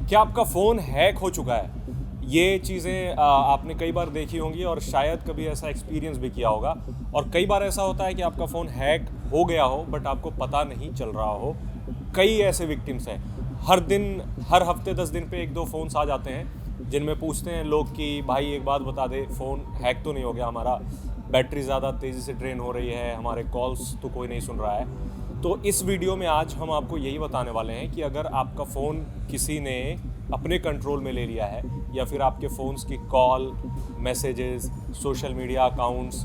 क्या आपका phone hack हो चुका है? ये चीज़ें आपने कई बार देखी होंगी और शायद कभी ऐसा एक्सपीरियंस भी किया होगा। और कई बार ऐसा होता है कि आपका फ़ोन हैक हो गया हो बट आपको पता नहीं चल रहा हो। कई ऐसे विक्टिम्स हैं। हर दिन, हर हफ्ते 10 दिन पे 1-2 फ़ोन्स आ जाते हैं जिनमें पूछते हैं लोग कि भाई एक बात बता दे, फ़ोन हैक तो नहीं हो गया हमारा, बैटरी ज़्यादा तेज़ी से ड्रेन हो रही है, हमारे कॉल्स तो कोई नहीं सुन रहा है। तो इस वीडियो में आज हम आपको यही बताने वाले हैं कि अगर आपका फ़ोन किसी ने अपने कंट्रोल में ले लिया है या फिर आपके फ़ोन्स की call, messages, social media accounts,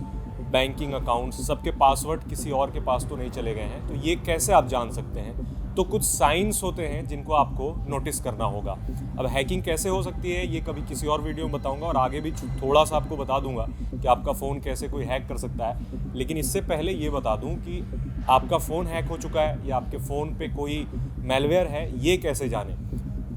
banking accounts, सबके पासवर्ड किसी और के पास तो नहीं चले गए हैं, तो ये कैसे आप जान सकते हैं? तो कुछ साइंस होते हैं जिनको आपको नोटिस करना होगा। अब हैकिंग कैसे हो सकती है ये कभी किसी और वीडियो में बताऊंगा और आगे भी थोड़ा सा आपको बता दूंगा कि आपका फ़ोन कैसे कोई हैक कर सकता है। लेकिन इससे पहले ये बता दूं कि आपका फ़ोन हैक हो चुका है या आपके फ़ोन पे कोई मैलवेयर है, ये कैसे जाने।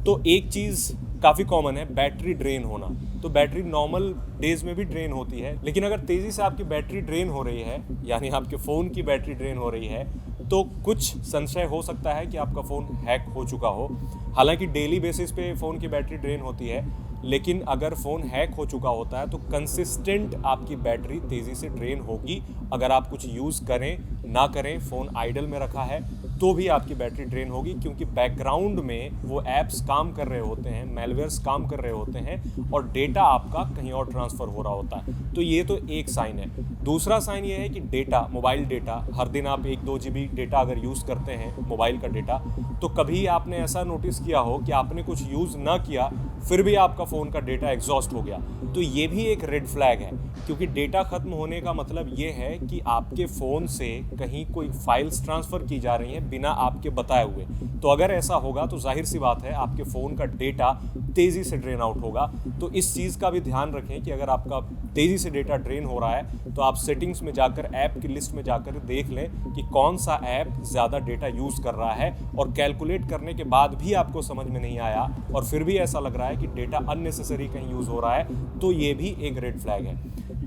तो एक चीज़ काफ़ी कॉमन है, बैटरी ड्रेन होना। तो बैटरी नॉर्मल डेज़ में भी ड्रेन होती है, लेकिन अगर तेज़ी से आपकी बैटरी ड्रेन हो रही है, यानी आपके फ़ोन की बैटरी ड्रेन हो रही है, तो कुछ संशय हो सकता है कि आपका फ़ोन हैक हो चुका हो। हालांकि डेली बेसिस पे फ़ोन की बैटरी ड्रेन होती है, लेकिन अगर फ़ोन हैक हो चुका होता है तो कंसिस्टेंट आपकी बैटरी तेज़ी से ड्रेन होगी। अगर आप कुछ यूज़ करें ना करें, फ़ोन आइडल में रखा है तो भी आपकी बैटरी ड्रेन होगी, क्योंकि बैकग्राउंड में वो ऐप्स काम कर रहे होते हैं, मैलवेयर्स काम कर रहे होते हैं और डेटा आपका कहीं और ट्रांसफ़र हो रहा होता है। तो ये तो एक साइन है। दूसरा साइन ये है कि डेटा, मोबाइल डेटा, हर दिन आप 1-2 GB डेटा अगर यूज़ करते हैं, मोबाइल का डेटा, तो कभी आपने ऐसा नोटिस किया हो कि आपने कुछ यूज़ ना किया फिर भी आपका फ़ोन का डेटा एग्जॉस्ट हो गया, तो ये भी एक रेड फ्लैग है। क्योंकि डेटा ख़त्म होने का मतलब ये है कि आपके फ़ोन से कहीं कोई फाइल्स ट्रांसफ़र की जा रही हैं बिना आपके बताए हुए। तो अगर ऐसा होगा तो जाहिर सी बात है आपके फ़ोन का डेटा तेज़ी से ड्रेन आउट होगा। तो इस चीज़ का भी ध्यान रखें कि अगर आपका तेज़ी से डेटा ड्रेन हो रहा है तो आप सेटिंग्स में जाकर, ऐप की लिस्ट में जाकर देख लें कि कौन सा ऐप ज़्यादा डेटा यूज़ कर रहा है, और कैलकुलेट करने के बाद भी आपको समझ में नहीं आया और फिर भी ऐसा लग रहा है कि डेटा अननेसेसरी कहीं यूज़ हो रहा है, तो ये भी एक रेड फ्लैग है।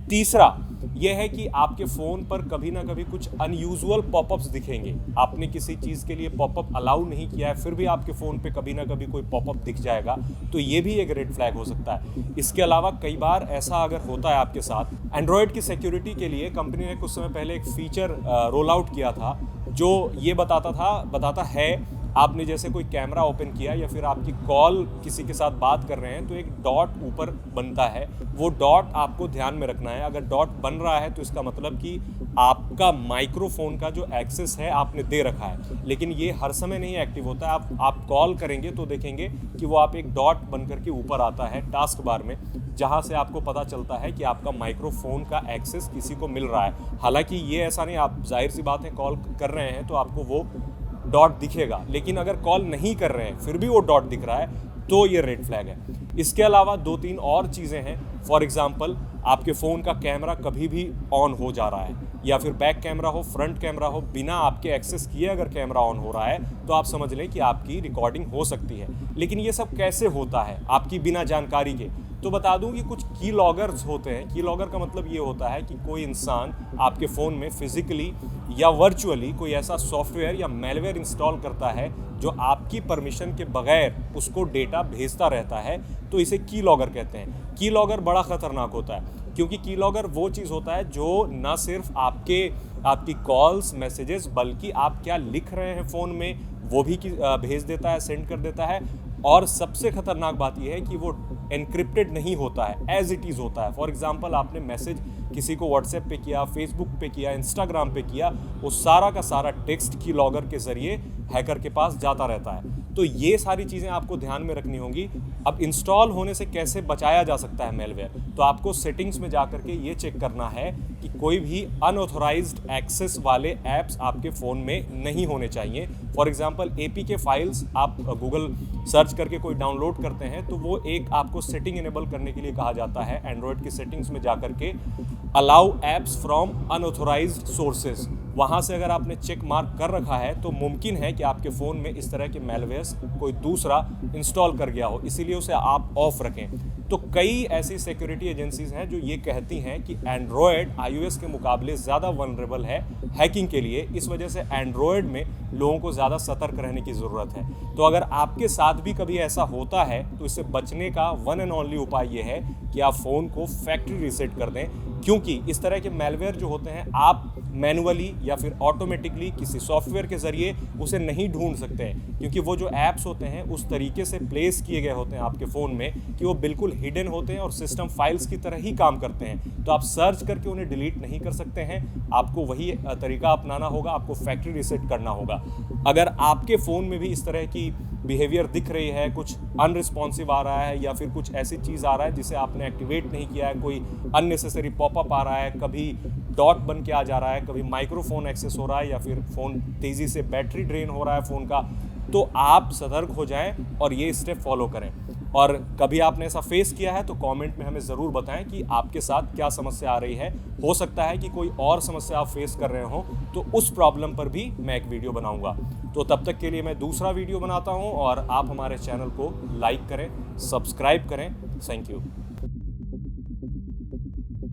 तीसरा यह है कि आपके फ़ोन पर कभी ना कभी कुछ अनयूजुअल पॉपअप्स दिखेंगे। आपने किसी चीज़ के लिए पॉपअप अलाउ नहीं किया है, फिर भी आपके फ़ोन पे कभी ना कभी कोई पॉपअप दिख जाएगा, तो ये भी एक रेड फ्लैग हो सकता है। इसके अलावा कई बार ऐसा अगर होता है आपके साथ, एंड्रॉयड की सिक्योरिटी के लिए कंपनी ने कुछ समय पहले एक फ़ीचर रोल आउट किया था जो ये बताता है, आपने जैसे कोई कैमरा ओपन किया या फिर आपकी कॉल किसी के साथ बात कर रहे हैं तो एक डॉट ऊपर बनता है, वो डॉट आपको ध्यान में रखना है। अगर डॉट बन रहा है तो इसका मतलब कि आपका माइक्रोफोन का जो एक्सेस है आपने दे रखा है, लेकिन ये हर समय नहीं एक्टिव होता है। आप कॉल करेंगे तो देखेंगे कि वो आप एक डॉट बन करके ऊपर आता है टास्क बार में, जहाँ से आपको पता चलता है कि आपका माइक्रोफोन का एक्सेस किसी को मिल रहा है। हालांकि ये ऐसा नहीं, आप जाहिर सी बात है कॉल कर रहे हैं तो आपको वो डॉट दिखेगा, लेकिन अगर कॉल नहीं कर रहे हैं फिर भी वो डॉट दिख रहा है तो ये रेड फ्लैग है। इसके अलावा 2-3 और चीज़ें हैं। फॉर एग्जांपल, आपके फ़ोन का कैमरा कभी भी ऑन हो जा रहा है, या फिर बैक कैमरा हो, फ्रंट कैमरा हो, बिना आपके एक्सेस किए अगर कैमरा ऑन हो रहा है तो आप समझ लें कि आपकी रिकॉर्डिंग हो सकती है। लेकिन ये सब कैसे होता है आपकी बिना जानकारी के, तो बता दूं कि कुछ की लॉगर्स होते हैं। की लॉगर का मतलब ये होता है कि कोई इंसान आपके फ़ोन में फिजिकली या वर्चुअली कोई ऐसा सॉफ्टवेयर या मैलवेयर इंस्टॉल करता है जो आपकी परमिशन के बगैर उसको डेटा भेजता रहता है, तो इसे की लॉगर कहते हैं। की लॉगर बड़ा ख़तरनाक होता है, क्योंकि की लॉगर वो चीज़ होता है जो न सिर्फ आपकी कॉल्स, मैसेजेस, बल्कि आप क्या लिख रहे हैं फ़ोन में वो भी भेज देता है, सेंड कर देता है। और सबसे ख़तरनाक बात यह है कि वो एनक्रिप्टेड नहीं होता है, एज इट इज़ होता है। फॉर एग्जांपल, आपने मैसेज किसी को व्हाट्सएप पे किया, फेसबुक पे किया, इंस्टाग्राम पे किया, वो सारा का सारा टेक्स्ट की लॉगर के ज़रिए हैकर के पास जाता रहता है। तो ये सारी चीज़ें आपको ध्यान में रखनी होंगी। अब इंस्टॉल होने से कैसे बचाया जा सकता है मैलवेयर, तो आपको सेटिंग्स में जा करके ये चेक करना है कि कोई भी अनऑथोराइज्ड एक्सेस वाले ऐप्स आपके फ़ोन में नहीं होने चाहिए। फॉर एग्जांपल, APK फाइल्स आप गूगल सर्च करके कोई डाउनलोड करते हैं तो वो एक आपको सेटिंग इनेबल करने के लिए कहा जाता है। एंड्रॉयड की सेटिंग्स में जा करके allow apps from unauthorised sources, वहाँ से अगर आपने चेक मार्क कर रखा है तो मुमकिन है कि आपके फ़ोन में इस तरह के मेलवेयर्स कोई दूसरा इंस्टॉल कर गया हो, इसीलिए उसे आप ऑफ रखें। तो कई ऐसी सिक्योरिटी एजेंसीज हैं जो ये कहती हैं कि एंड्रॉयड iOS के मुकाबले ज़्यादा वनरेबल है हैकिंग के लिए, इस वजह से एंड्रॉयड में लोगों को ज़्यादा सतर्क रहने की ज़रूरत है। तो अगर आपके साथ भी कभी ऐसा होता है तो इससे बचने का वन एंड ओनली उपाय ये है कि आप फ़ोन को फैक्ट्री रीसेट कर दें, क्योंकि इस तरह के मेलवेयर जो होते हैं आप मैनुअली या फिर ऑटोमेटिकली किसी सॉफ्टवेयर के ज़रिए उसे नहीं ढूंढ सकते हैं, क्योंकि वो जो ऐप्स होते हैं उस तरीके से प्लेस किए गए होते हैं आपके फ़ोन में कि वो बिल्कुल हिडन होते हैं और सिस्टम फाइल्स की तरह ही काम करते हैं। तो आप सर्च करके उन्हें डिलीट नहीं कर सकते हैं, आपको वही तरीका अपनाना होगा, आपको फैक्ट्री रीसेट करना होगा। अगर आपके फ़ोन में भी इस तरह की बिहेवियर दिख रही है, कुछ अनरिस्पॉन्सिव आ रहा है या फिर कुछ ऐसी चीज़ आ रहा है जिसे आपने एक्टिवेट नहीं किया है, कोई अननेसेसरी पॉपअप आ रहा है, कभी डॉट बन के आ जा रहा है, कभी माइक्रोफोन एक्सेस हो रहा है या फिर फ़ोन तेज़ी से बैटरी ड्रेन हो रहा है फ़ोन का, तो आप सतर्क हो जाएं और ये स्टेप फॉलो करें। और कभी आपने ऐसा फेस किया है तो कमेंट में हमें ज़रूर बताएं कि आपके साथ क्या समस्या आ रही है। हो सकता है कि कोई और समस्या आप फेस कर रहे हो, तो उस प्रॉब्लम पर भी मैं एक वीडियो बनाऊंगा। तो तब तक के लिए मैं दूसरा वीडियो बनाता हूं और आप हमारे चैनल को लाइक करें, सब्सक्राइब करें। Thank you.